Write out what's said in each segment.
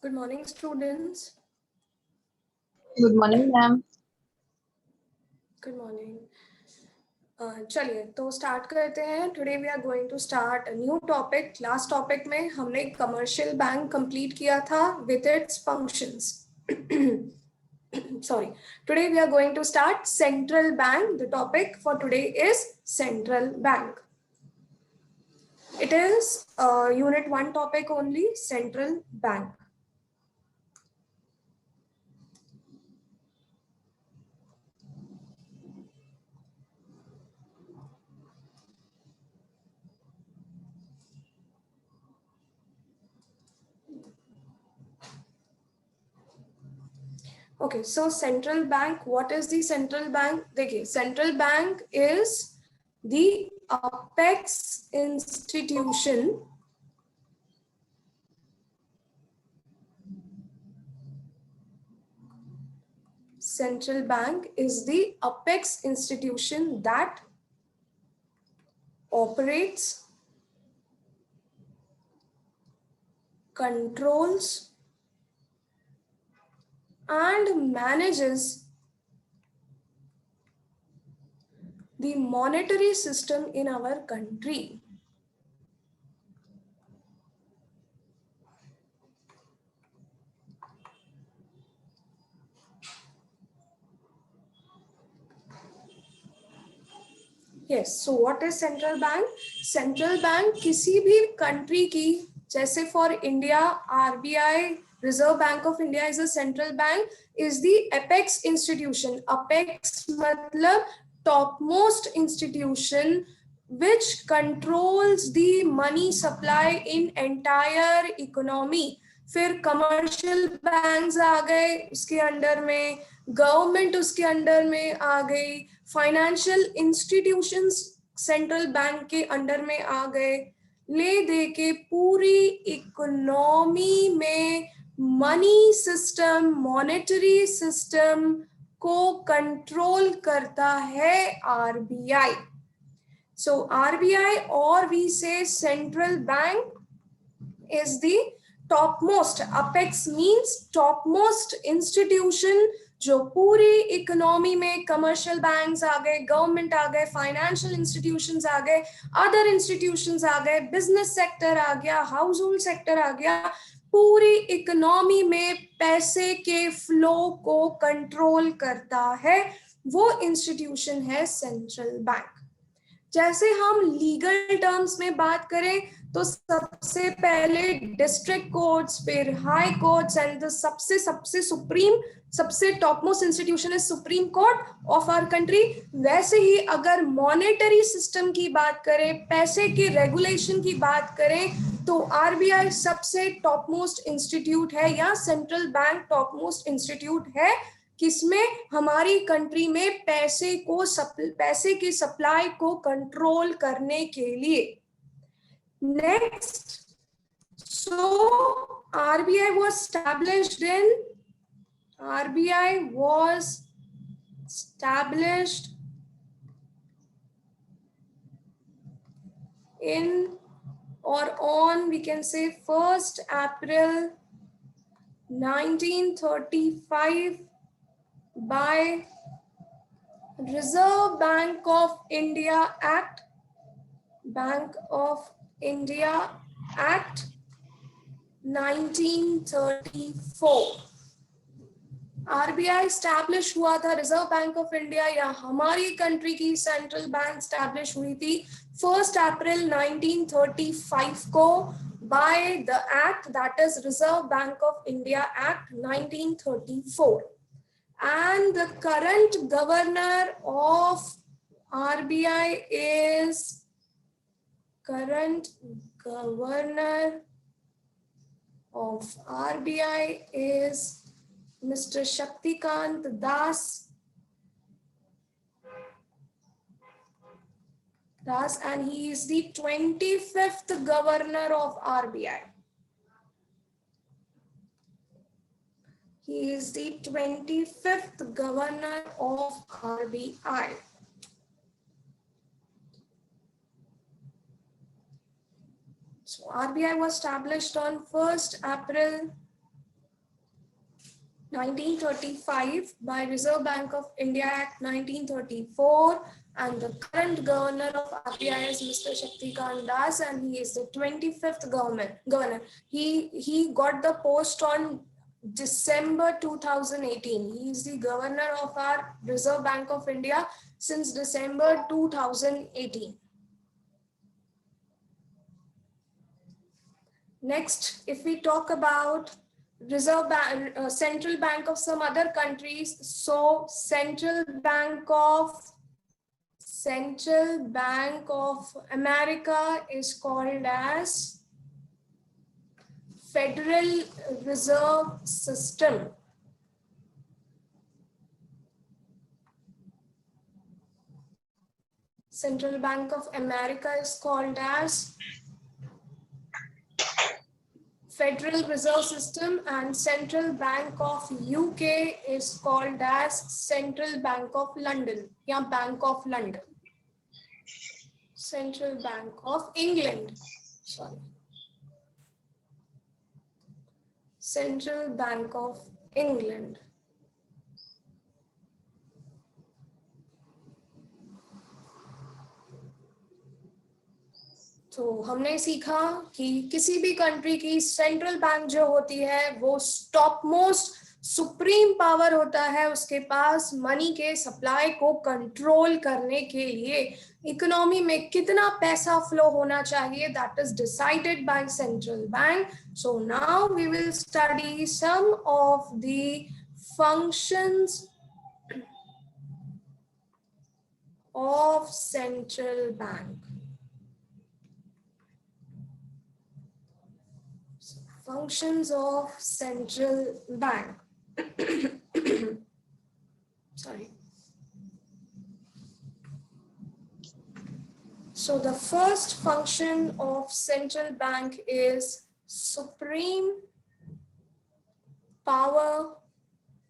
Good morning, students. Good morning, ma'am. Good morning. चलिए तो start करते हैं. Today we are going to start a new topic. Last topic में हमने commercial bank complete किया था with its functions. Sorry. Today we are going to start central bank. The topic for today is central bank. It is unit 1 topic only, central bank. Okay, so central bank, what is the central bank? देखिए, central bank is the apex institution central bank is the apex institution that operates, controls and manages the monetary system in our country. Yes, so what is central bank? Central bank किसी भी country की, जैसे for India, RBI, Reserve Bank of India is a central bank, is the apex institution. Apex मतलब topmost institution which controls the money supply in entire economy. फिर commercial banks आ गए उसके under में, government उसके under में आ गई, financial institutions central bank के under में आ गए. ले दे के पूरी इकोनॉमी में मनी सिस्टम, मॉनेटरी सिस्टम को कंट्रोल करता है आरबीआई. सो आरबीआई और वी से central bank is the topmost. Apex means topmost institution जो पूरी इकोनॉमी में कमर्शियल बैंक्स आ गए, गवर्नमेंट आ गए, फाइनेंशियल इंस्टीट्यूशंस आ गए, अदर इंस्टीट्यूशंस आ गए, बिजनेस सेक्टर आ गया, हाउस होल्ड सेक्टर आ गया, पूरी इकोनॉमी में पैसे के फ्लो को कंट्रोल करता है, वो इंस्टीट्यूशन है सेंट्रल बैंक. जैसे हम लीगल टर्म्स में बात करें तो सबसे पहले डिस्ट्रिक्ट कोर्ट्स, फिर हाई कोर्ट्स एंड सबसे सबसे सुप्रीम, सबसे टॉपमोस्ट इंस्टीट्यूशन है supreme court of our country. वैसे ही अगर मॉनेटरी सिस्टम की बात करें, पैसे के रेगुलेशन की बात करें, तो आरबीआई सबसे टॉपमोस्ट इंस्टीट्यूट है या सेंट्रल बैंक टॉपमोस्ट इंस्टीट्यूट है किसमें, हमारी कंट्री में पैसे की सप्लाई को कंट्रोल करने के लिए. Next, so RBI was established in or on, we can say, 1st April 1935 by Reserve Bank of India Act, Bank of India Act 1934. RBI establish हुआ था, रिजर्व बैंक ऑफ इंडिया या हमारी country की central bank establish हुई थी 1 अप्रैल 1935 को by the act, that is Reserve Bank of India Act 1934. And the current governor of RBI is Mr. Shaktikant Das, and he is the 25th governor of RBI. He is the 25th governor of RBI. So RBI was established on 1st April 1935 by Reserve Bank of India Act 1934, and the current governor of RBI is Mr. Shaktikant Das, and he is the 25th governor. He got the post on December 2018. He is the governor of our Reserve Bank of India since December 2018. Next, if we talk about Reserve Bank, Central Bank of some other countries, so Central Bank of America is called as Federal Reserve System. Central Bank of America is called as Federal Reserve System, and Central Bank of UK is called as Central Bank of London, या Bank of London. Central Bank of England, sorry. Central Bank of England. तो हमने सीखा कि किसी भी country की central bank जो होती है वो टॉप मोस्ट सुप्रीम पावर होता है उसके पास मनी के सप्लाई को कंट्रोल करने के लिए। इकोनॉमी में कितना पैसा फ्लो होना चाहिए that is decided by central bank. So now we will study some of the functions of central bank. Functions of central bank. Sorry. So the first function of central bank is supreme power,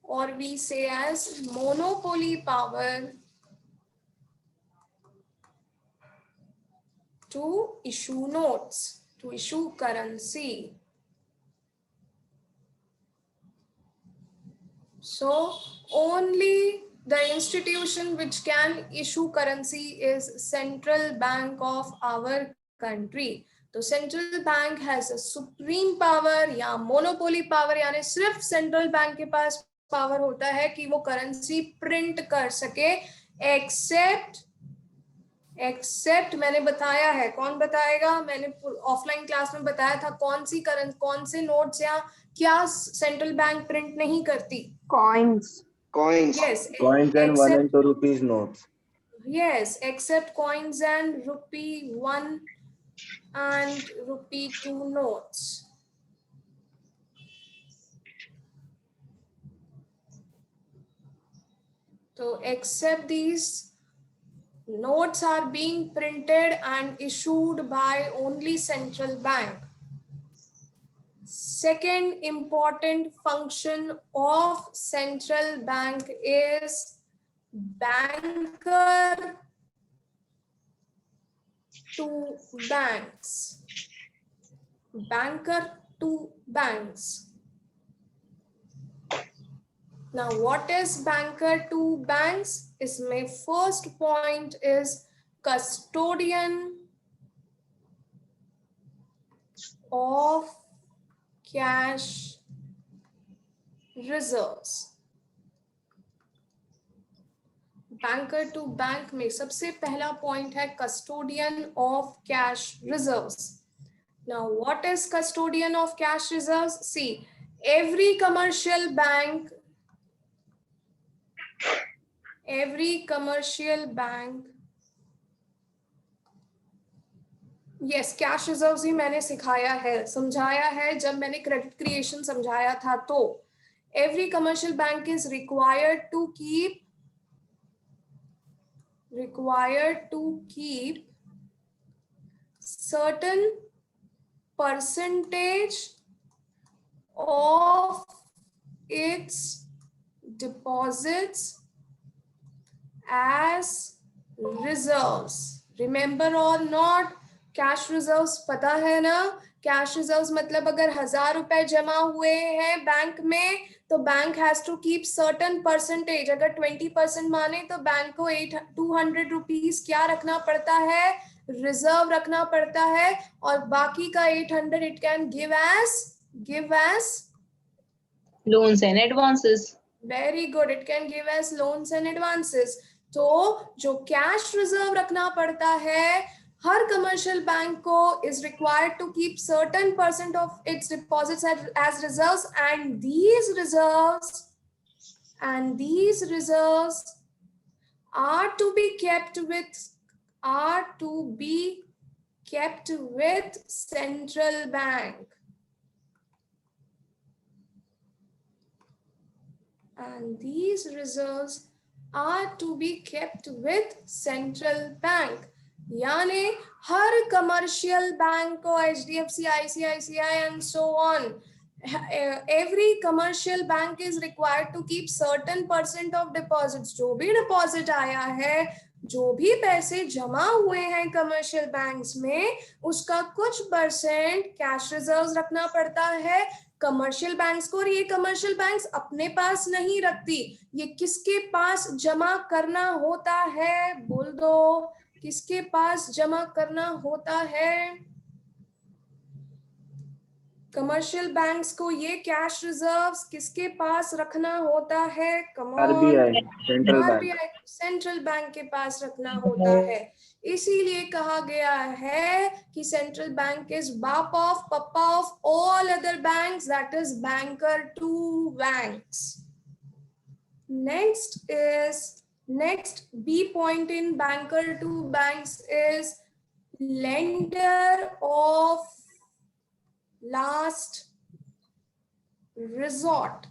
or we say as monopoly power to issue notes, to issue currency. So only the institution which can issue currency is Central Bank of our country. तो Central Bank has a supreme power या monopoly power, यानी सिर्फ Central Bank के पास power होता है कि वो currency print कर सके, except मैंने बताया है, कौन बताएगा, मैंने ऑफलाइन क्लास में बताया था कौन से नोट्स या क्या सेंट्रल बैंक प्रिंट नहीं करती। Coins. Yes, Coins and 1 and 2 rupees notes. Yes, except coins and rupee 1 and rupee 2 notes. So except these notes are being printed and issued by only central bank. Second important function of central bank is banker to banks. Banker to banks. Now, what is banker to banks? Is my first point is custodian of cash reserves. Banker to bank में सबसे पहला point है custodian of cash reserves. Now, what is custodian of cash reserves? See, every commercial bank, yes, cash reserves ही मैंने सिखाया है, समझाया है जब मैंने क्रेडिट क्रिएशन समझाया था। तो every commercial bank is required to keep certain percentage of its deposits as reserves. Remember or not, cash reserves पता है ना, कैश रिजर्व्स मतलब अगर 1000 रुपए जमा हुए हैं बैंक में तो bank has to keep certain percentage, अगर 20% माने तो बैंक को 200 रुपीज क्या रखना पड़ता है, रिजर्व रखना पड़ता है, और बाकी का 800 it can give as Loans and advances. Very good, it can give as loans and advances. तो जो कैश रिजर्व रखना पड़ता है हर कमर्शियल बैंक को is required to keep certain percent of its deposits as reserves, and these reserves are to be kept with central bank, and these reserves are to be kept with central bank. यानी हर commercial bank को HDFC, ICICI and so on, every commercial bank is required to keep certain percent of deposits. जो भी deposit आया है, जो भी पैसे जमा हुए हैं कमर्शियल बैंक्स में, उसका कुछ परसेंट कैश रिजर्व्स रखना पड़ता है कमर्शियल बैंक्स को, और ये कमर्शियल बैंक्स अपने पास नहीं रखती, ये किसके पास जमा करना होता है, बोल दो, किसके पास जमा करना होता है? कमर्शियल बैंक्स को ये कैश रिजर्व्स किसके पास रखना होता है? RBI, central bank. RBI, central bank के पास रखना होता है। इसीलिए कहा गया है कि सेंट्रल बैंक इज बाप of papa of all other banks, that is banker to banks. Next B point in banker to banks is lender of last resort.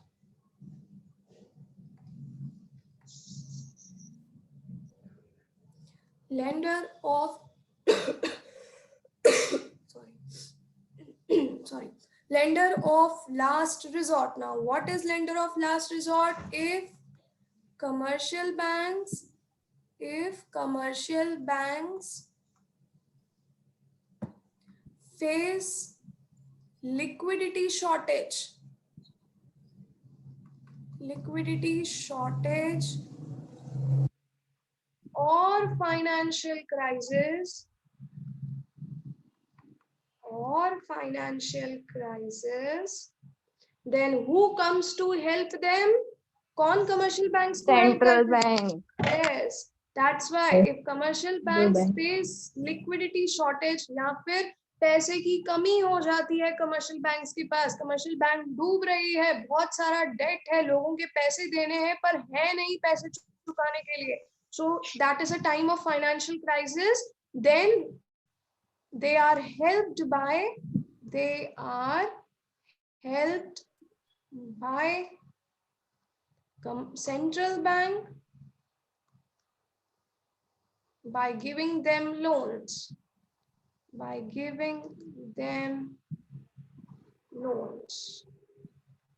Lender of sorry, lender of last resort. Now what is lender of last resort? If commercial banks face liquidity shortage or financial crisis, then who comes to help them? कौन commercial banks को help Central करते हैं? bank. Yes, that's why if commercial banks face liquidity shortage या फिर पैसे की कमी हो जाती है कमर्शियल बैंक्स के पास, कमर्शियल बैंक डूब रही है, बहुत सारा डेट है, लोगों के पैसे देने हैं पर है नहीं पैसे चुकाने के लिए, so that is a time of financial crisis, then they are helped by central bank by giving them loans,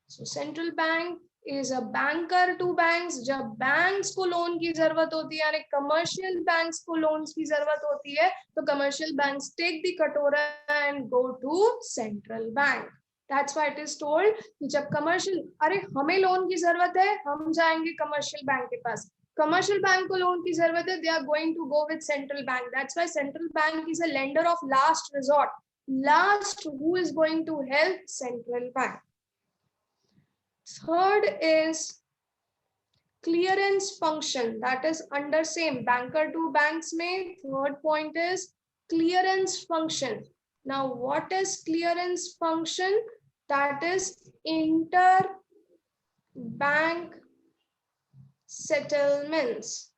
so central bank is a banker to banks. जब बैंक्स को लोन की जरूरत होती है, यानी कमर्शियल बैंक्स को loans की जरूरत होती है, तो कमर्शियल बैंक्स टेक द कटोरा and go to central bank. That's why it is told कि जब कमर्शियल, अरे हमें लोन की जरूरत है, हम जाएंगे कमर्शियल बैंक के पास, कमर्शियल बैंक को लोन की जरूरत है, they are going to go with central bank. That's why central bank is a lender of last resort. Last, who is going to help? Central bank. Third is clearance function, that is under same banker to banks mein third point is clearance function. Now what is clearance function? That is interbank settlements.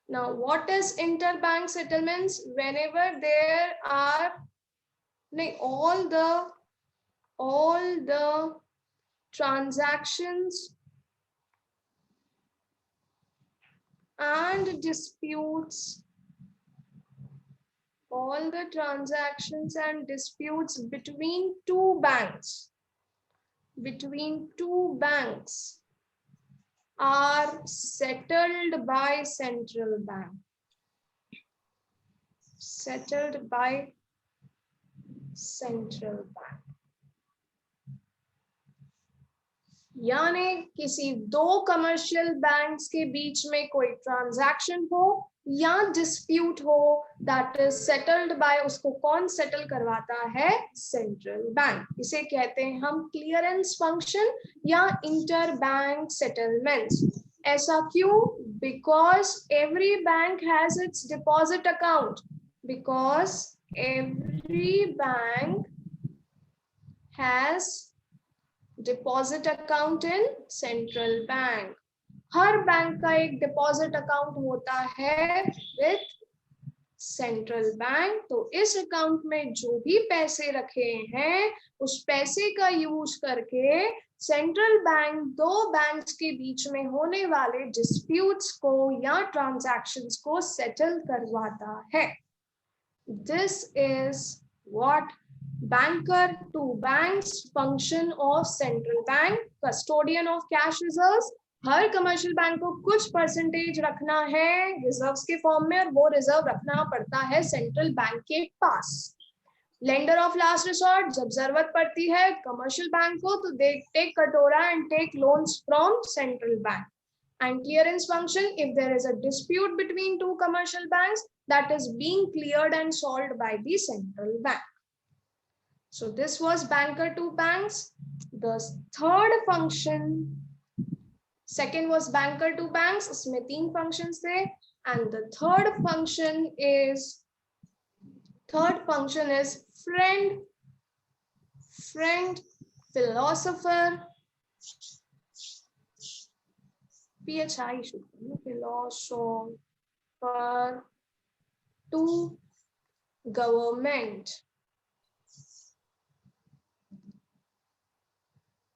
Now what is interbank settlements? Whenever there are all the transactions and disputes, between two banks are settled by central bank. Settled by central bank. यानी किसी दो commercial banks के बीच में कोई transaction हो या dispute हो, that is settled bye, उसको कौन सेटल करवाता है? Central bank. इसे कहते हैं हम क्लियरेंस फंक्शन या इंटर बैंक सेटलमेंट्स. ऐसा क्यों? Because every bank has its deposit account. Because every bank has deposit account in central bank. Her bank का एक डिपॉजिट अकाउंट होता है विद सेंट्रल बैंक. तो इस अकाउंट में जो भी पैसे रखे हैं उस पैसे का यूज करके सेंट्रल बैंक दो बैंक्स के बीच में होने वाले डिस्प्यूट्स को या ट्रांजैक्शंस को सेटल करवाता है. This is what banker to banks function of central bank. Custodian of cash reserves. Her commercial bank को कुछ परसेंटेज रखना है रिजर्व्स के फॉर्म में, और वो रिजर्व रखना पड़ता है सेंट्रल बैंक के पास. लेंडर ऑफ लास्ट रिसोर्ट, जब जरूरत पड़ती है कमर्शियल बैंक को तो दे टेक कटोरा and take loans from central bank. And clearance function, if there is a dispute between two commercial banks, that is being cleared and solved by the central bank. So this was banker to banks. The third function, second was banker to banks. इसमें तीन functions थे. And the third function is friend, philosopher. PHI should be philosopher to government.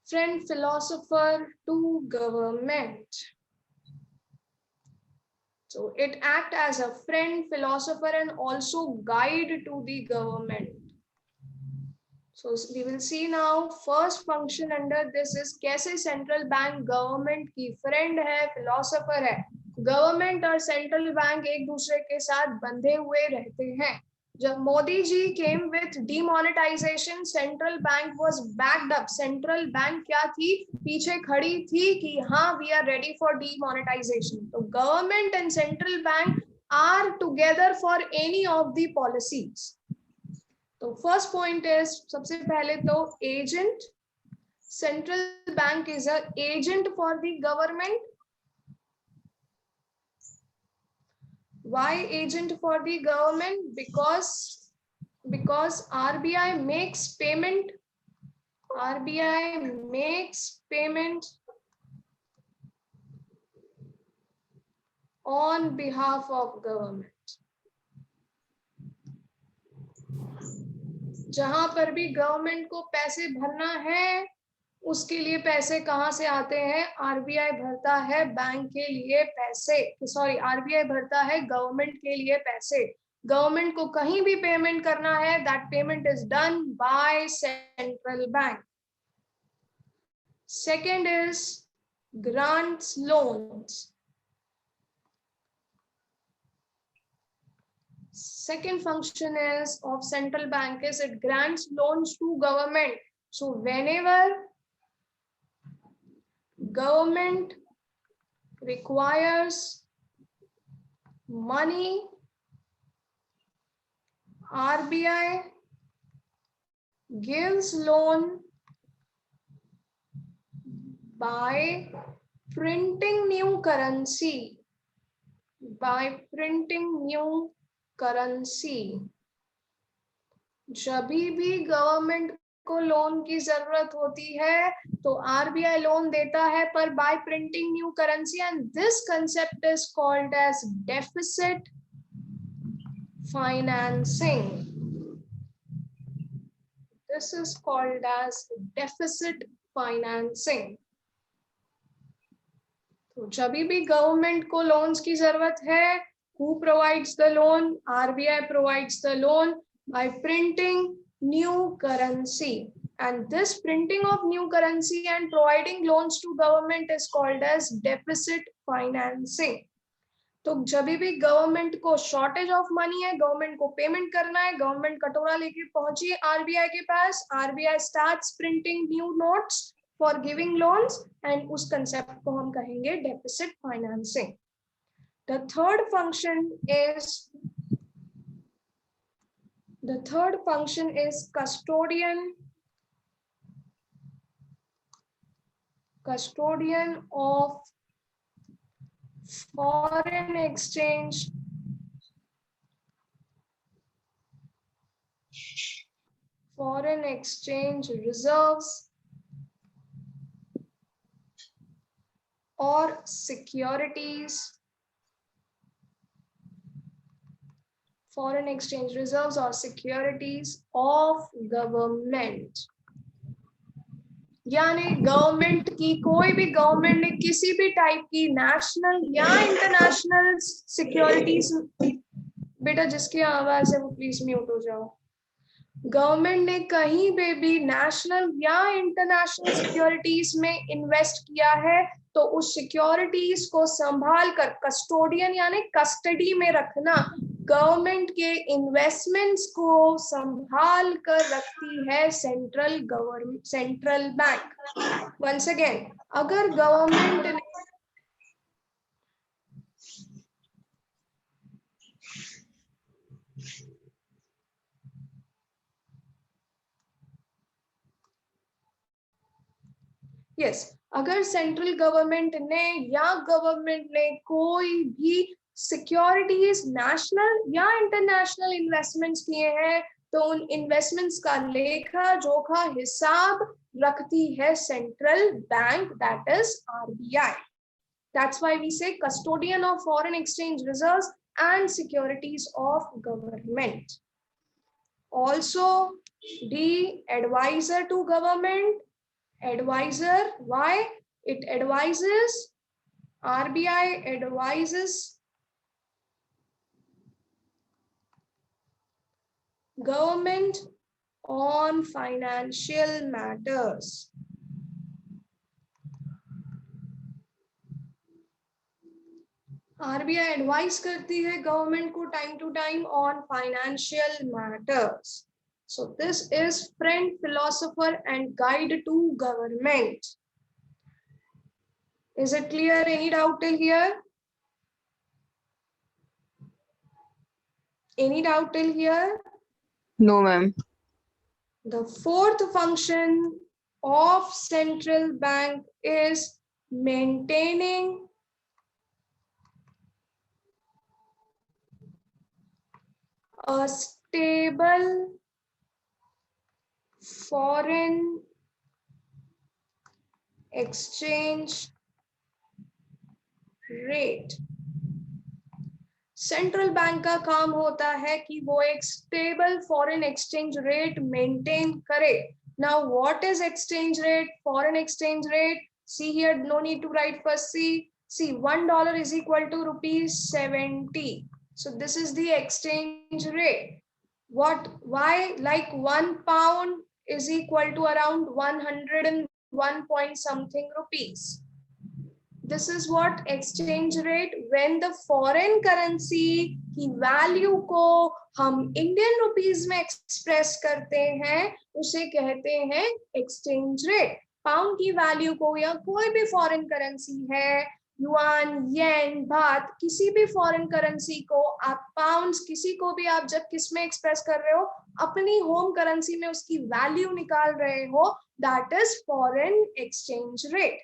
Friend, philosopher to government. So it act as a friend, philosopher and also guide to the government. So we will see now first function under this is कैसे central bank government की friend है, philosopher है. Government और central bank एक दूसरे के साथ बंधे हुए रहते हैं. जब Modi ji came with demonetization, central bank was backed up. Central bank क्या थी? पीछे खड़ी थी कि हाँ we are ready for demonetization. तो government and central bank are together for any of the policies. तो first point is, सबसे पहले तो agent. Central bank is an agent for the government. Why agent for the government? Because RBI makes payment. RBI makes payment on behalf of government. जहां पर भी government को पैसे भरना है उसके लिए पैसे कहां से आते हैं? आरबीआई भरता है बैंक के लिए पैसे, सॉरी आरबीआई भरता है गवर्नमेंट के लिए पैसे. गवर्नमेंट को कहीं भी पेमेंट करना है, that payment is done by central bank. Second is grants loans. Second function is of central bank is it grants loans to government. So whenever government requires money, RBI gives loan by printing new currency. By printing new currency. जब भी government को loan की जरूरत होती है तो RBI loan देता है, पर by printing new currency. And this concept is called as deficit financing. This is called as deficit financing. तो जब भी गवर्नमेंट को लोन्स की जरूरत है, who provides the loan? RBI provides the loan by printing new currency, and this printing of new currency and providing loans to government is called as deficit financing. तो जब भी गवर्नमेंट को shortage of money है, government को payment करना है, government कटोरा लेके पहुंची आरबीआई के पास, RBI starts printing new notes for giving loans, and उस कंसेप्ट को हम कहेंगे deficit financing. The third function is custodian of foreign exchange reserves or securities. Foreign exchange reserves or securities of government. यानी government की, कोई भी government ने किसी भी टाइप की नेशनल या इंटरनेशनल सिक्योरिटीज, बेटा जिसकी आवाज है वो प्लीज म्यूट हो जाओ. गवर्नमेंट ने कहीं पे भी नेशनल या इंटरनेशनल सिक्योरिटीज में इन्वेस्ट किया है तो उस सिक्योरिटीज को संभाल कर, कस्टोडियन यानी कस्टडी में रखना, गवर्नमेंट के इन्वेस्टमेंट्स को संभाल कर रखती है सेंट्रल बैंक. वंस अगेन, अगर गवर्नमेंट ने अगर सेंट्रल गवर्नमेंट ने या गवर्नमेंट ने कोई भी सिक्योरिटीज नेशनल या इंटरनेशनल इन्वेस्टमेंट्स किए हैं तो उन इन्वेस्टमेंट्स का लेखा जोखा हिसाब रखती है central bank, that is RBI. That's why we say custodian of foreign exchange reserves and securities of government. Also, the advisor to government. Advisor, why? It advises, RBI advises government on financial matters. RBI advice करती है government को time to time on financial matters. So this is friend, philosopher and guide to government. Is it clear? Any doubt till here? Any doubt till here? No, ma'am. The fourth function of central bank is maintaining a stable foreign exchange rate. Central bank का काम होता है कि वो एक stable foreign exchange rate maintain करे. Now what is exchange rate? Foreign exchange rate, see here, no need to write first. See $1 is equal to ₹70. So this is the exchange rate. Why? Like 1 pound is equal to around 101 point something rupees. This is what exchange rate. When the foreign currency की value को हम Indian rupees में express करते हैं उसे कहते हैं exchange rate. Pound की वैल्यू को या कोई भी फॉरेन करेंसी है, युआन, येन, बात, किसी भी फॉरेन करेंसी को आप पाउंड्स, किसी को भी आप जब किस में एक्सप्रेस कर रहे हो, अपनी होम करेंसी में उसकी वैल्यू निकाल रहे हो, that is foreign exchange rate.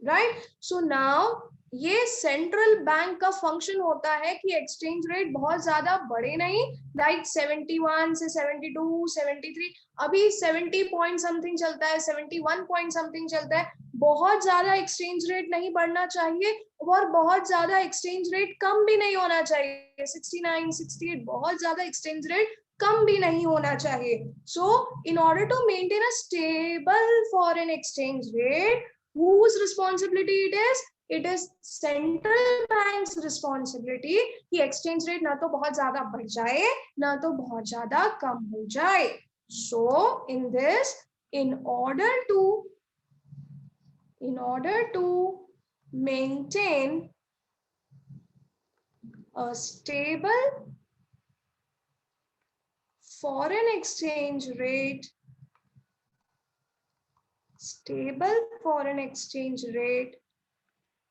Right? So now ये सेंट्रल बैंक का फंक्शन होता है कि एक्सचेंज रेट बहुत ज्यादा बढ़े नहीं, लाइक 71 से 72, 73, अभी 70 पॉइंट समथिंग चलता है, 71 पॉइंट समथिंग चलता है. बहुत ज्यादा एक्सचेंज रेट नहीं बढ़ना चाहिए और बहुत ज्यादा एक्सचेंज रेट कम भी नहीं होना चाहिए. 69, 68, बहुत ज्यादा एक्सचेंज रेट कम भी नहीं होना चाहिए. So in order to maintain a stable foreign exchange rate, whose responsibility it is? It is central bank's responsibility कि exchange rate ना तो बहुत ज्यादा बढ़ जाए ना तो बहुत ज्यादा कम हो जाए. So in this, in order to maintain a stable foreign exchange rate,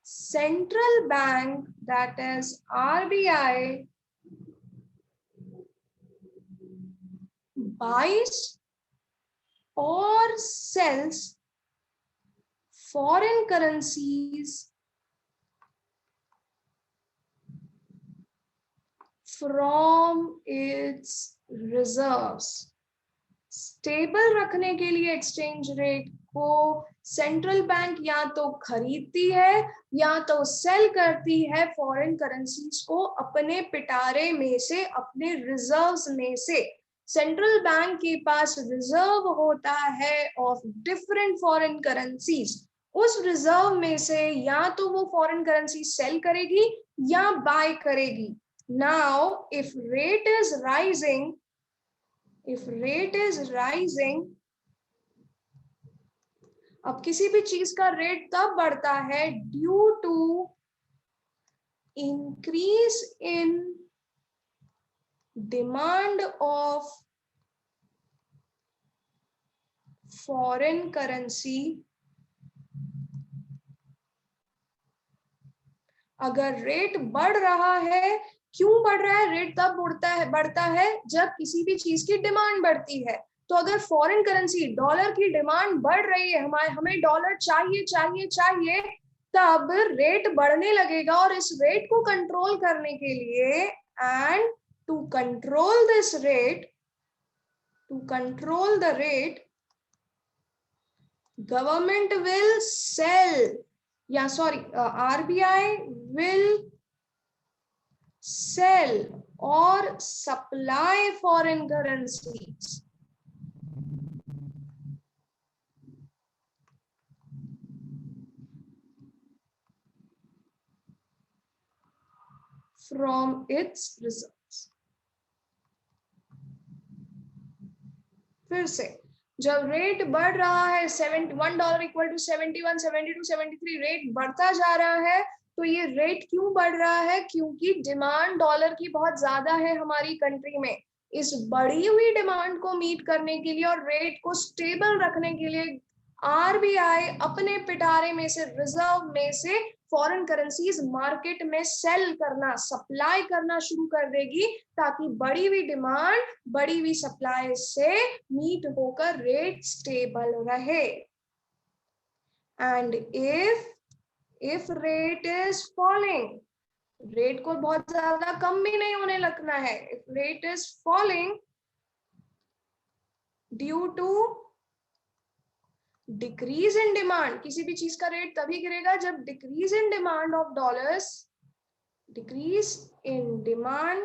central bank, that is RBI, buys or sells foreign currencies from its reserves. Stable रखने के लिए एक्सचेंज रेट को सेंट्रल बैंक या तो खरीदती है या तो सेल करती है फॉरेन करेंसीज को अपने पिटारे में से, अपने रिजर्व्स में से। सेंट्रल बैंक के पास रिजर्व होता है ऑफ डिफरेंट फॉरेन करेंसीज। उस रिजर्व में से या तो वो फॉरेन करेंसी सेल करेगी या बाय करेगी। Now if rate is rising, अब किसी भी चीज का रेट तब बढ़ता है due to increase in demand of foreign currency. अगर रेट बढ़ रहा है, क्यों बढ़ रहा है? रेट तब बढ़ता है जब किसी भी चीज की डिमांड बढ़ती है। तो अगर फॉरेन करेंसी डॉलर की डिमांड बढ़ रही है, हमें डॉलर चाहिए, तब रेट बढ़ने लगेगा। और इस रेट को कंट्रोल करने के लिए, and to control this rate, government will sell, या sorry, RBI will sell or supply foreign currencies from its reserves. फिर से, जब रेट बढ़ रहा है, $1 इक्वल टू 71, 72, 73, रेट बढ़ता जा रहा है, तो ये रेट क्यों बढ़ रहा है? क्योंकि डिमांड डॉलर की बहुत ज्यादा है हमारी कंट्री में। इस बढ़ी हुई डिमांड को मीट करने के लिए और रेट को स्टेबल रखने के लिए RBI अपने पिटारे में से, रिजर्व में से फॉरेन करेंसीज मार्केट में सेल करना, सप्लाई करना शुरू कर देगी, ताकि बढ़ी हुई डिमांड बढ़ी हुई सप्लाई से मीट होकर रेट स्टेबल रहे। And if rate is falling, rate को बहुत ज्यादा कम भी नहीं होने लगना है। If rate is falling due to decrease in demand, किसी भी चीज का रेट तभी गिरेगा जब decrease in demand of dollars, decrease in demand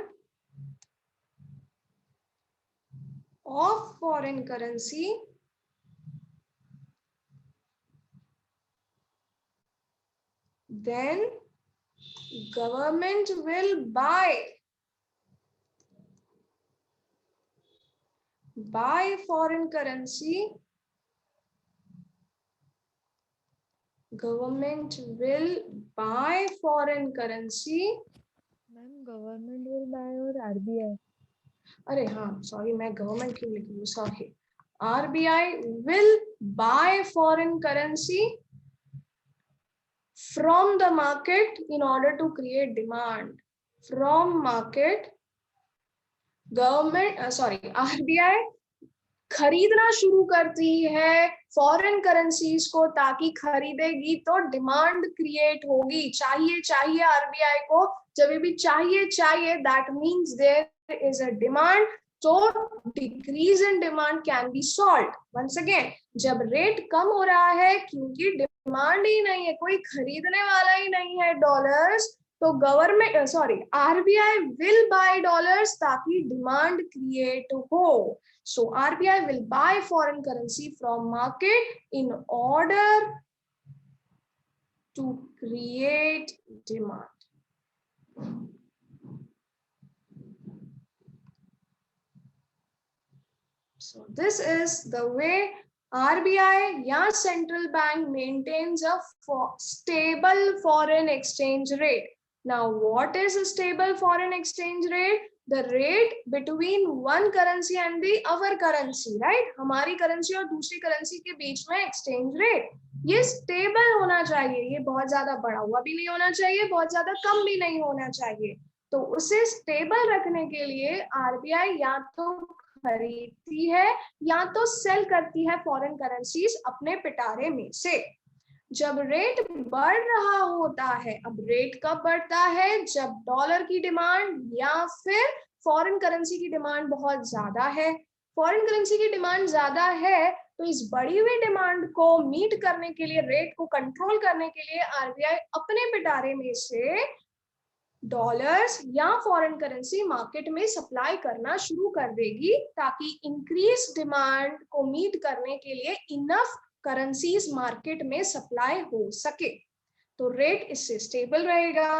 of foreign currency, then government will buy foreign currency. Government will buy foreign currency. Ma'am government will buy और RBI? अरे हाँ, सॉरी, मैं गवर्नमेंट क्यों लिख रही हूँ, sorry. RBI will buy foreign currency from the market in order to create demand. From market, RBI खरीदना शुरू करती है फॉरेन करेंसीज को, ताकि खरीदेगी तो डिमांड क्रिएट होगी। चाहिए RBI को, जब भी चाहिए, that means there is a demand, तो decrease in demand can be solved. Once again, जब रेट कम हो रहा है क्योंकि डिमांड ही नहीं है, कोई खरीदने वाला ही नहीं है डॉलर्स, तो RBI विल बाय डॉलर्स ताकि डिमांड क्रिएट हो। So RBI will buy foreign currency from market in order to create demand. So this is the way RBI या central bank maintains a stable foreign exchange rate. Now, what is a stable foreign exchange rate? The rate between one currency and the other currency, right? हमारी currency और दूसरी currency के बीच में exchange rate. ये stable होना चाहिए. ये बहुत ज़्यादा बढ़ा हुआ भी नहीं होना चाहिए, बहुत ज़्यादा कम भी नहीं होना चाहिए. तो उसे stable रखने के लिए RBI या तो खरीदती है या तो सेल करती है फॉरेन करेंसीज अपने पिटारे में से. जब रेट बढ़ रहा होता है, अब रेट कब बढ़ता है? जब डॉलर की डिमांड या फिर फॉरेन करेंसी की डिमांड बहुत ज्यादा है. फॉरेन करेंसी की डिमांड ज्यादा है तो इस बढ़ी हुई डिमांड को मीट करने के लिए, रेट को कंट्रोल करने के लिए आरबीआई अपने पिटारे में से डॉलर्स या फॉरेन करेंसी मार्केट में सप्लाई करना शुरू कर देगी ताकि इंक्रीज डिमांड को मीट करने के लिए इनफ करेंसीज मार्केट में सप्लाई हो सके. तो रेट इससे स्टेबल रहेगा.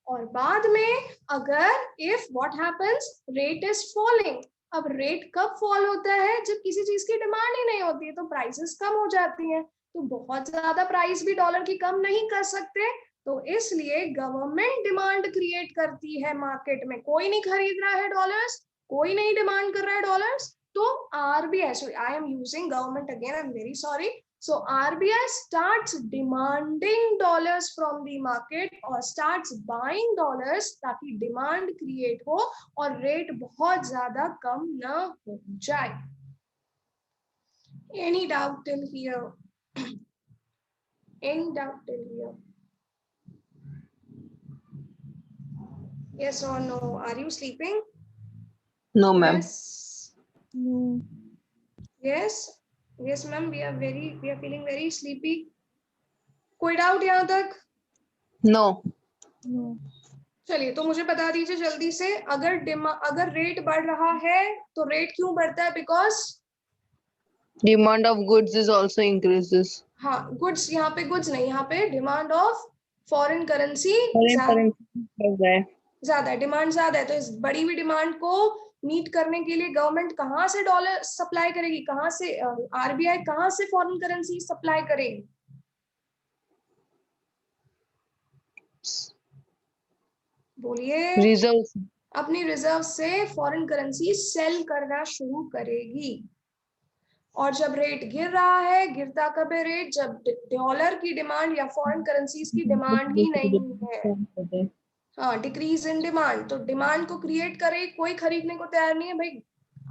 और बाद में अगर if what happens, rate is falling. अब रेट कब फॉल होता है? जब किसी चीज की डिमांड ही नहीं होती है तो प्राइसेस कम हो जाती हैं. तो बहुत ज्यादा प्राइस भी डॉलर की कम नहीं कर सकते, तो इसलिए गवर्नमेंट डिमांड क्रिएट करती है मार्केट में. कोई नहीं खरीद रहा है डॉलर्स, कोई नहीं डिमांड कर रहा है डॉलर्स, तो RBI, so I am using government again, I am very sorry. So RBI starts demanding dollars from the market or starts buying dollars ताकि डिमांड क्रिएट हो और रेट बहुत ज्यादा कम ना हो जाए. Any doubt till here? Any doubt till here? Yes or no? Are you sleeping? No, ma'am. Yes. No. Yes. Yes, ma'am. We are feeling very sleepy. कोई doubt यहाँ तक? No. No. चलिए, तो मुझे बता दीजिए जल्दी से, अगर रेट बढ़ रहा है तो रेट क्यों बढ़ता है? Because Demand of goods is also increases. हाँ, गुड्स, यहाँ पे गुड्स नहीं, यहाँ पे demand of foreign currency Foreign currency बढ़ रहा है. ज्यादा है, डिमांड ज्यादा है. तो इस बड़ी हुई डिमांड को मीट करने के लिए गवर्नमेंट कहाँ से डॉलर सप्लाई करेगी? कहाँ से आरबीआई कहाँ से फॉरेन करेंसी सप्लाई करेगी? बोलिए. Reserves. अपनी रिजर्व से फॉरेन करेंसी सेल करना शुरू करेगी. और जब रेट गिर रहा है, गिरता कब है रेट? जब डॉलर की डिमांड या फॉरेन करेंसीज की डिमांड ही नहीं है. हाँ, डिक्रीज इन डिमांड. तो डिमांड को क्रिएट करे, कोई खरीदने को तैयार नहीं है भाई.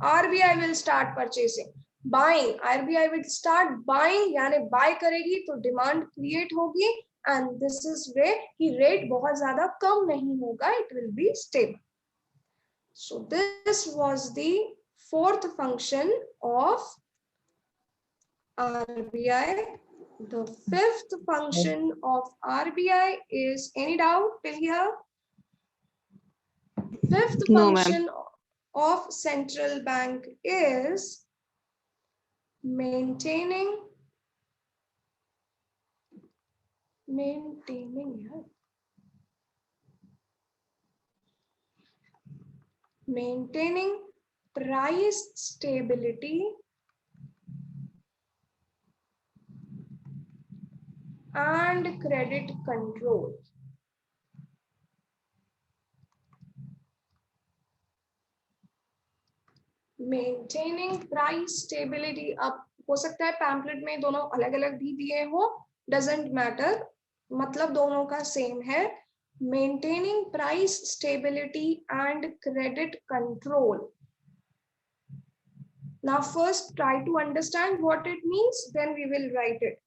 RBI will start purchasing, buying. RBI will start buying, यानी बाय करेगी तो डिमांड क्रिएट होगी. एंड दिस इज वे कि रेट बहुत ज्यादा कम नहीं होगा, it will be stable. So this was the fourth function of RBI. The fifth function of RBI is, any doubt till here? Fifth No, ma'am. function of central bank is maintaining price stability and credit control. Maintaining price stability. अब हो सकता है pamphlet में दोनों अलग अलग भी दिए हो, डजेंट मैटर, मतलब दोनों का सेम है. Maintaining price stability and credit control. Now first try to understand what it means, then we will write it.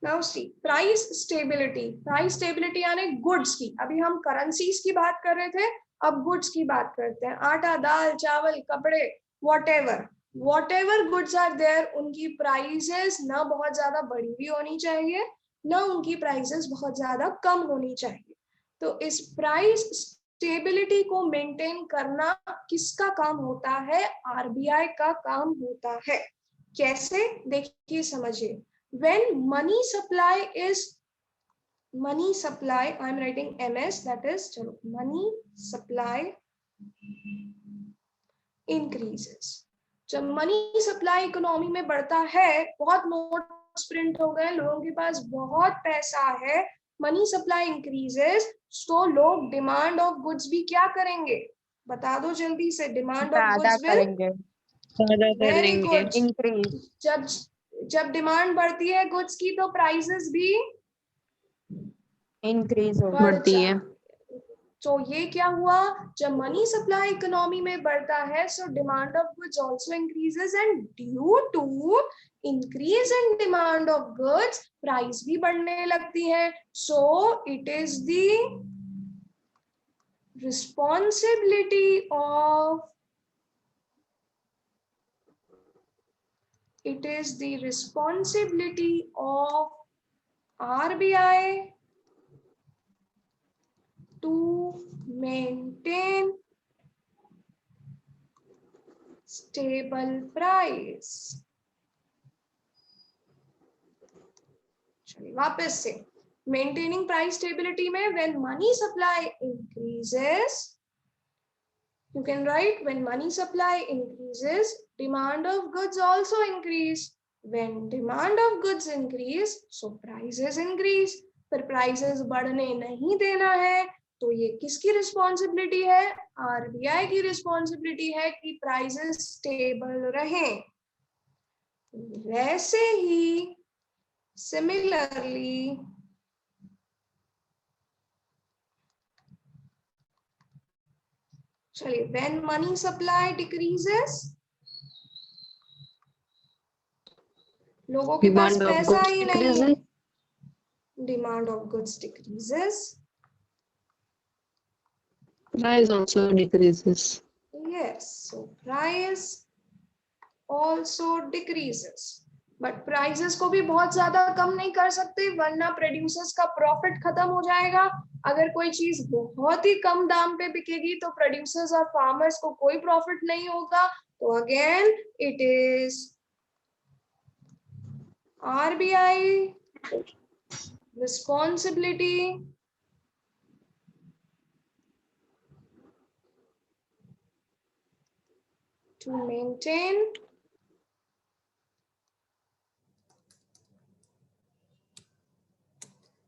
Now see, price stability. Price stability यानी goods की. अभी हम currencies की बात कर रहे थे, अब goods की बात करते हैं. आटा, दाल, चावल, कपड़े, whatever goods are there, उनकी prices ना बहुत ज्यादा बढ़ी हुई होनी चाहिए, ना उनकी prices बहुत ज्यादा कम होनी चाहिए. तो इस प्राइस स्टेबिलिटी को मेंटेन करना किसका काम होता है? आरबीआई का काम होता है. कैसे? देखिए, समझिए. When money supply, I am writing MS, that is money supply increases. जब मनी सप्लाई इकोनॉमी में बढ़ता है, बहुत नोट्स प्रिंट हो गए, लोगों के पास बहुत पैसा है, मनी सप्लाई इंक्रीजेस, तो लोग डिमांड ऑफ गुड्स भी क्या करेंगे? बता दो जल्दी से, डिमांड ऑफ ज्यादा गुड्स विल करेंगे, ज्यादा कर वेरी देंगे। गुड। इंक्रीज, जब जब डिमांड बढ़ती है गुड्स की, तो प्राइसेस भी इंक्रीज हो बढ़ बढ़ती है। जाती है। तो ये क्या हुआ? जब मनी सप्लाई इकोनॉमी में बढ़ता है, so demand of goods also increases, and due to increase in demand of goods, price भी बढ़ने लगती है। So it is the responsibility of RBI to maintain stable price. चलिए वापस से, maintaining price stability में when money supply increases, you can write when money supply increases, demand of goods also increase. When demand of goods increase, so prices increase. पर prices बढ़ने नहीं देना है, तो ये किसकी रिस्पॉन्सिबिलिटी है? आरबीआई की रिस्पॉन्सिबिलिटी है कि प्राइसेस स्टेबल रहें। वैसे ही सिमिलरली चलिए, when money supply decreases, लोगों के पास डिमांड ऑफ पैसा गुड्स ही नहीं है, decreases. demand of goods decreases, price also decreases. yes, so price also decreases, but prices को भी बहुत ज्यादा कम नहीं कर सकते, वरना प्रोड्यूसर्स का प्रॉफिट खत्म हो जाएगा। अगर कोई चीज बहुत ही कम दाम पे बिकेगी, तो प्रोड्यूसर्स और फार्मर्स को कोई प्रॉफिट नहीं होगा। तो again it is RBI responsibility to maintain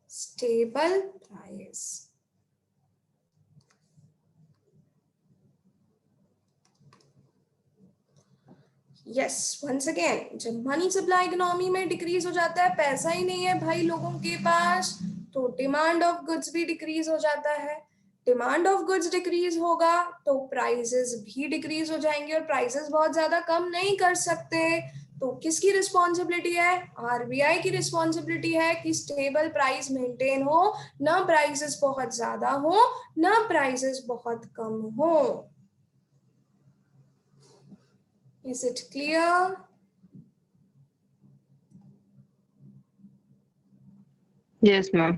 stable price. Yes, once again, जब मनी सप्लाई इकोनॉमी में डिक्रीज हो जाता है, पैसा ही नहीं है भाई लोगों के पास, तो डिमांड ऑफ गुड्स भी डिक्रीज हो जाता है। डिमांड ऑफ गुड्स डिक्रीज होगा तो प्राइसेस भी डिक्रीज हो जाएंगे, और प्राइसेस बहुत ज्यादा कम नहीं कर सकते। तो किसकी रिस्पॉन्सिबिलिटी है? आरबीआई की रिस्पॉन्सिबिलिटी है कि स्टेबल प्राइस मेंटेन हो, ना प्राइसेस बहुत ज्यादा हो, ना प्राइसेस बहुत कम हो। Is it clear? Yes ma'am.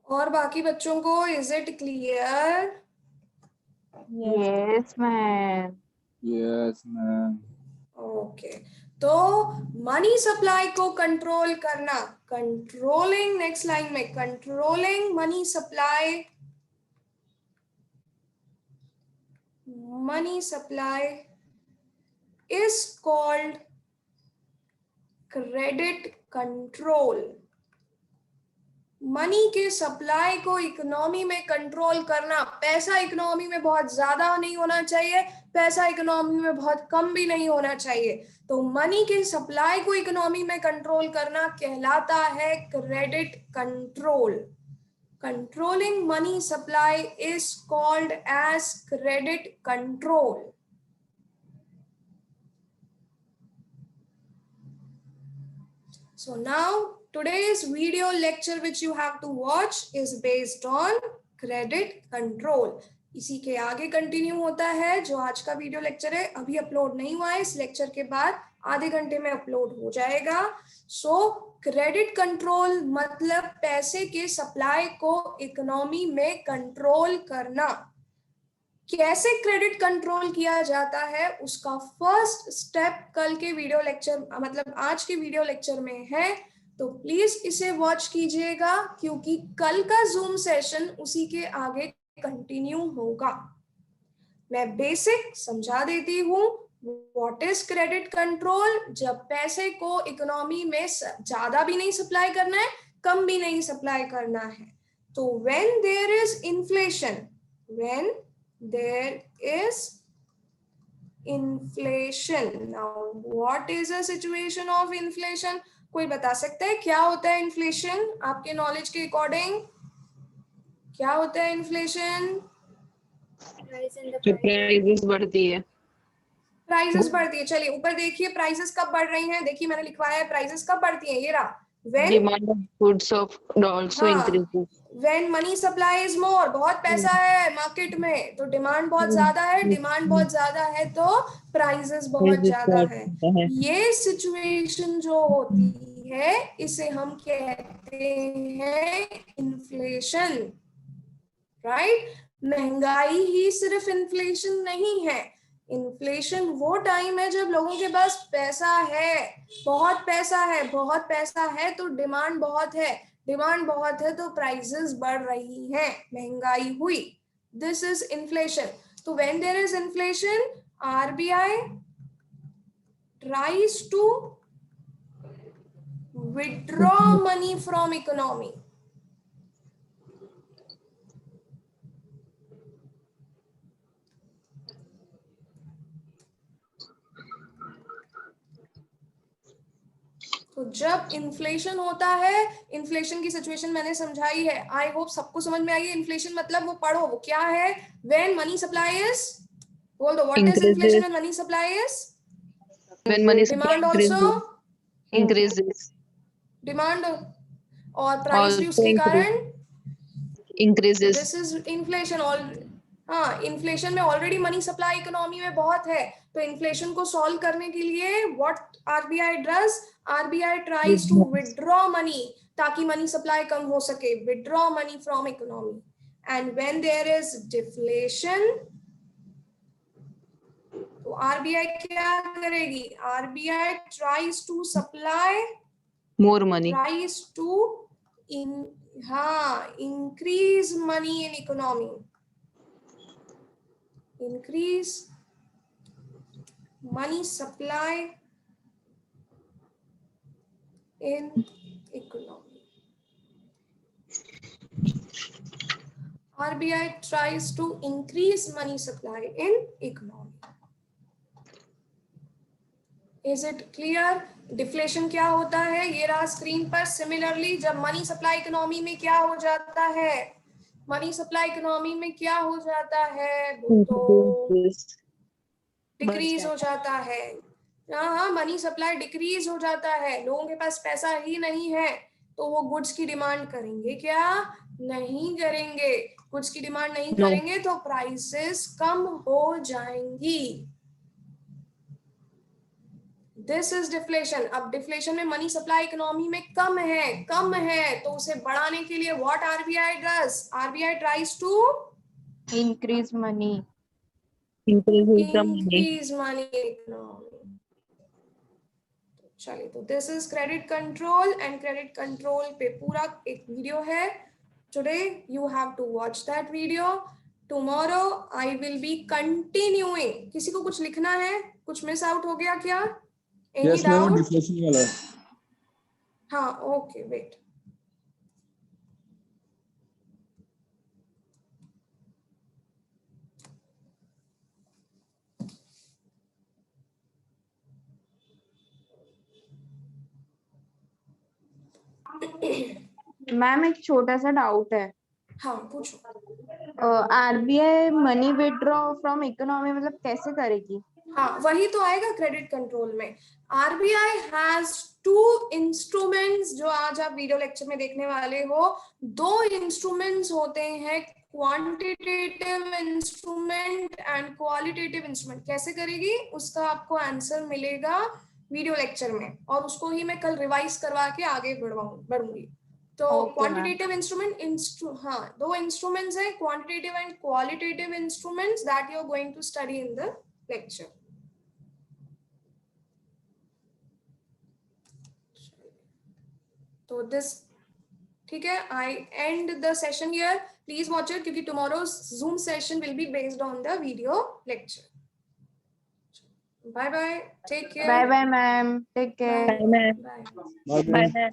और बाकी बच्चों को is it clear? Yes ma'am. Yes, ma'am. Okay, तो मनी सप्लाई को कंट्रोल करना, कंट्रोलिंग, नेक्स्ट लाइन में, controlling money supply, money supply is called credit control. Money के सप्लाई को इकोनॉमी में कंट्रोल करना, पैसा इकोनॉमी में बहुत ज्यादा नहीं होना चाहिए, पैसा इकोनॉमी में बहुत कम भी नहीं होना चाहिए। तो मनी के सप्लाई को इकोनॉमी में कंट्रोल करना कहलाता है credit control. Controlling money supply is called as credit control. So now today's video lecture which you have to watch is based on credit control. इसी के आगे कंटिन्यू होता है जो आज का वीडियो लेक्चर है, अभी अपलोड नहीं हुआ है, इस लेक्चर के बाद आधे घंटे में अपलोड हो जाएगा। सो क्रेडिट कंट्रोल मतलब पैसे के सप्लाई को इकोनॉमी में कंट्रोल करना। कैसे क्रेडिट कंट्रोल किया जाता है उसका फर्स्ट स्टेप कल के वीडियो लेक्चर, मतलब आज के वीडियो लेक्चर में है, तो प्लीज इसे वॉच कीजिएगा, क्योंकि कल का जूम सेशन उसी के आगे कंटिन्यू होगा। मैं बेसिक समझा देती हूँ, व्हाट इज क्रेडिट कंट्रोल? जब पैसे को इकोनॉमी में ज्यादा भी नहीं सप्लाई करना है, कम भी नहीं सप्लाई करना है। तो when there is inflation, when there is inflation, now what is a situation of inflation? कोई बता सकता है क्या होता है इन्फ्लेशन आपके नॉलेज के अकॉर्डिंग? क्या होता है इन्फ्लेशन? प्राइसेस बढ़ती है। प्राइसेस बढ़ती है। चलिए ऊपर देखिए प्राइसेस कब बढ़ रही हैं, देखिए मैंने लिखवाया है प्राइसेस कब बढ़ती हैं, ये रहा। When demand of goods of also increases. When money supply is more, बहुत पैसा है मार्केट में तो डिमांड बहुत ज्यादा है, डिमांड बहुत ज्यादा है तो प्राइसेस बहुत ज्यादा है। ये सिचुएशन जो होती है इसे हम कहते हैं इन्फ्लेशन, राइट? महंगाई ही सिर्फ इन्फ्लेशन नहीं है। इन्फ्लेशन वो टाइम है जब लोगों के पास पैसा है, बहुत पैसा है, बहुत पैसा है तो डिमांड बहुत है, डिमांड बहुत है तो प्राइसेस बढ़ रही हैं, महंगाई हुई। This is inflation. तो when there is inflation, RBI tries to withdraw money from economy. तो जब इन्फ्लेशन होता है, इन्फ्लेशन की सिचुएशन मैंने समझाई है, आई होप सबको समझ में आई है। इन्फ्लेशन मतलब वो पढ़ो, वो क्या है? व्हेन मनी सप्लाई इज, बोल दो, what is inflation when money supply is? When money demand also increases, demand और प्राइस भी आल्सो उसके कारण increases. This is inflation. All हाँ, इन्फ्लेशन में ऑलरेडी मनी सप्लाई इकोनॉमी में बहुत है, तो इन्फ्लेशन को सॉल्व करने के लिए what RBI does, RBI tries to withdraw money, ताकि मनी सप्लाई कम हो सके, withdraw money from economy. And when there is deflation, तो आरबीआई क्या करेगी? RBI tries to supply more money, tries to increase money in economy, increase money supply in economy. RBI tries to increase money supply in economy. Is it clear? Deflation क्या होता है ये रहा screen पर। Similarly जब money supply economy में क्या हो जाता है, मनी सप्लाई इकोनॉमी में क्या हो जाता है, तो डिक्रीज हो जाता है। हाँ, मनी सप्लाई डिक्रीज हो जाता है, लोगों के पास पैसा ही नहीं है तो वो गुड्स की डिमांड करेंगे क्या? नहीं करेंगे। गुड्स की डिमांड नहीं करेंगे तो प्राइसेस कम हो जाएंगी। This is deflation. अब डिफ्लेशन में मनी सप्लाई इकोनॉमी में कम है तो उसे बढ़ाने के लिए what RBI does, RBI tries to increase money. Increase money economy. चलिए, तो this is credit control, and credit control पे पूरा एक वीडियो है। Today you have to watch that video. Tomorrow I will be continuing. किसी को कुछ लिखना है? कुछ मिस आउट हो गया क्या? Any yes ma'am, doubt? Deflation वाला। हाँ, ओके, वेट। मैम एक छोटा सा डाउट है। हाँ, पूछो। RBI money withdraw from economy मतलब कैसे करेगी? हाँ, वही तो आएगा क्रेडिट कंट्रोल में। आरबीआई हैज टू इंस्ट्रूमेंट्स जो आज आप वीडियो लेक्चर में देखने वाले हो। दो इंस्ट्रूमेंट्स होते हैं, quantitative instrument and qualitative instrument. कैसे करेगी उसका आपको आंसर मिलेगा वीडियो लेक्चर में, और उसको ही मैं कल रिवाइज करवा के आगे बढ़ूंगी। तो क्वांटिटेटिव इंस्ट्रूमेंट, हाँ, दो इंस्ट्रूमेंट्स है, quantitative and qualitative instruments, that you are going to study in the lecture. तो दिस, ठीक है, I end the session here. Please watch it क्योंकि tomorrow's Zoom session will be based on the video lecture. Bye bye. Take care. Bye bye ma'am, take care. Bye, ma'am. Bye. Bye, Bye, ma'am.